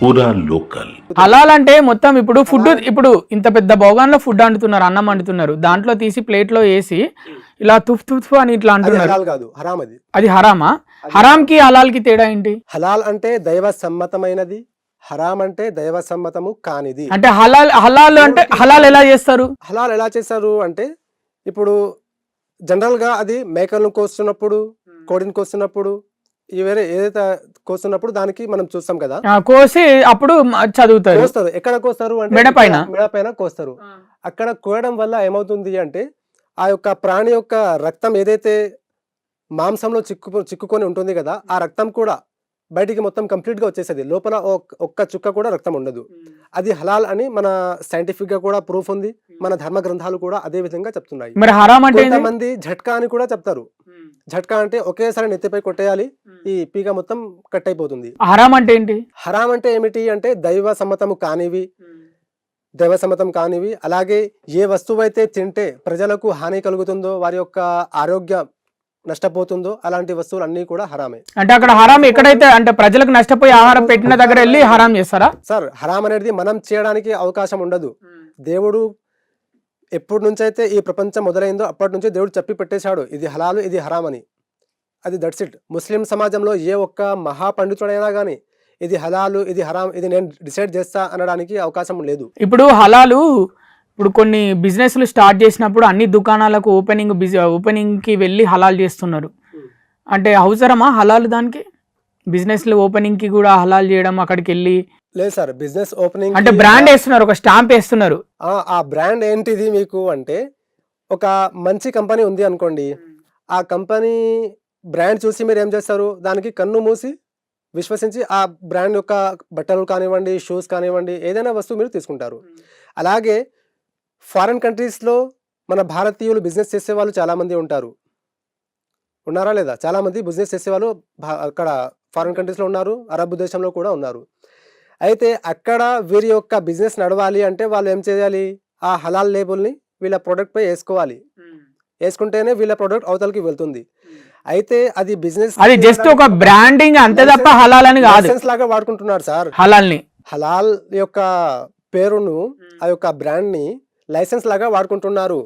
పూరా లోకల్. హలాల్ అంటే మొత్తం ఇప్పుడు ఫుడ్, ఇప్పుడు ఇంత పెద్ద భోగాన్లో ఫుడ్ అంటున్నారు, అన్నం వండుతున్నారు, దాంట్లో తీసి ప్లేట్లో వేసి ఇలా తుఫ్ తుఫ్ అని ఇట్లా అంటున్నారు. హలాల్ కాదు, హరాం. అది హరామా? హరాంకి హలాల్కి తేడా ఏంటి? హలాల్ అంటే దైవ సమ్మతమైనది, హరాం అంటే దైవ సమ్మతము కానిది. అంటే హలాల్ అంటే హలాల్ ఎలా చేస్తారు? హలాల్ ఎలా చేశారు అంటే, ఇప్పుడు జనరల్ గా అది మేకలను కోస్తున్నప్పుడు, కోడిని కోస్తున్నప్పుడు, ఈ వేరే ఏదైతే కోస్తున్నప్పుడు దానికి మనం చూస్తాం కదా, కోసి అప్పుడు చదువుతారు. కోస్తారు. ఎక్కడ కోస్తారు అంటే మెడపైన కోస్తారు. అక్కడ కోయడం వల్ల ఏమవుతుంది అంటే, ఆ యొక్క ప్రాణి యొక్క రక్తం ఏదైతే మాంసంలో చిక్కుకొని ఉంటుంది కదా, ఆ రక్తం కూడా బయటికి మొత్తం కంప్లీట్ గా వచ్చేసేది, లోపల ఒక్క చుక్క కూడా రక్తం ఉండదు. అది హలాల్ అని మన సైంటిఫిక్ గా కూడా ప్రూఫ్ ఉంది, మన ధర్మ గ్రంథాలు కూడా అదే విధంగా చెప్తున్నాయి. మరి హరాం అంటే కొంతమంది ఝట్కా అని కూడా చెప్తారు. ఝట్కా అంటే ఒకేసారి నెత్తిపై కొట్టేయాలి, ఈ పీక మొత్తం కట్ అయిపోతుంది. హరాం అంటే ఏంటి? హరాం అంటే ఏమిటి అంటే దైవ సమ్మతం కానివి, అలాగే ఏ వస్తువు అయితే తింటే ప్రజలకు హాని కలుగుతుందో, వారి యొక్క ఆరోగ్యం నష్టపోతుందో, అలాంటి వస్తువులు అన్ని కూడా హరామే. అంటే అక్కడ హరాం ఎక్కడైతే అంటే ప్రజలకు నష్టపోయి ఆహారం పెట్టిన దగ్గర వెళ్ళి హరాం చేస్తారా సార్? హరాం అనేది మనం చేయడానికి అవకాశం ఉండదు. దేవుడు ఎప్పటి నుంచి అయితే ఈ ప్రపంచం మొదలైందో అప్పటి నుంచి దేవుడు చెప్పి పెట్టేశాడు, ఇది హలాలు, ఇది హరాం అని. అది దట్స్ ఇట్. ముస్లిం సమాజంలో ఏ ఒక్క మహాపండితుడైనా కానీ ఇది హలాలు, ఇది హరాం, ఇది నేను డిసైడ్ చేస్తా అనడానికి అవకాశం లేదు. ఇప్పుడు హలాలు, ఇప్పుడు కొన్ని బిజినెస్లు స్టార్ట్ చేసినప్పుడు అన్ని దుకాణాలకు ఓపెనింగ్కి వెళ్ళి హలాల్ చేస్తున్నారు. అంటే అవసరమా హలాల్? దానికి బిజినెస్లు ఓపెనింగ్కి కూడా హలాల్ చేయడం, అక్కడికి వెళ్ళి? లేదు సార్, బిజినెస్ ఓపెనింగ్ అంటే బ్రాండ్ వేస్తున్నారు, ఒక స్టాంప్ వేస్తున్నారు. ఆ బ్రాండ్ ఏంటిది మీకు అంటే, ఒక మంచి కంపెనీ ఉంది అనుకోండి, ఆ కంపెనీ బ్రాండ్ చూసి మీరు ఏం చేస్తారు, దానికి కన్ను మూసి విశ్వసించి ఆ బ్రాండ్ యొక్క బట్టలు కానివ్వండి, షూస్ కానివ్వండి, ఏదైనా వస్తువు మీరు తీసుకుంటారు. అలాగే ఫారిన్ కంట్రీస్లో మన భారతీయులు బిజినెస్ చేసే వాళ్ళు చాలామంది ఉన్నారా లేదా? చాలామంది బిజినెస్ చేసేవాళ్ళు అక్కడ ఫారిన్ కంట్రీస్లో ఉన్నారు, అరబ్ దేశంలో కూడా ఉన్నారు. అయితే అక్కడ వీరి యొక్క బిజినెస్ నడవాలి అంటే వాళ్ళు ఏం చేయాలి, ఆ హలాల్ లేబుల్ని వీళ్ళ ప్రోడక్ట్ పై వేసుకుంటేనే వీళ్ళ ప్రోడక్ట్ అవతలకి వెళ్తుంది. అయితే అది బిజినెస్, అది జస్ట్ ఒక బ్రాండింగ్ అంతే తప్ప హలాల్ అని కాదు. లైసెన్స్ లాగా వాడుకుంటున్నారు సార్ హలాల్ యొక్క పేరును, ఆ యొక్క బ్రాండ్ ని లైసెన్స్ లాగా వాడుకుంటున్నారు.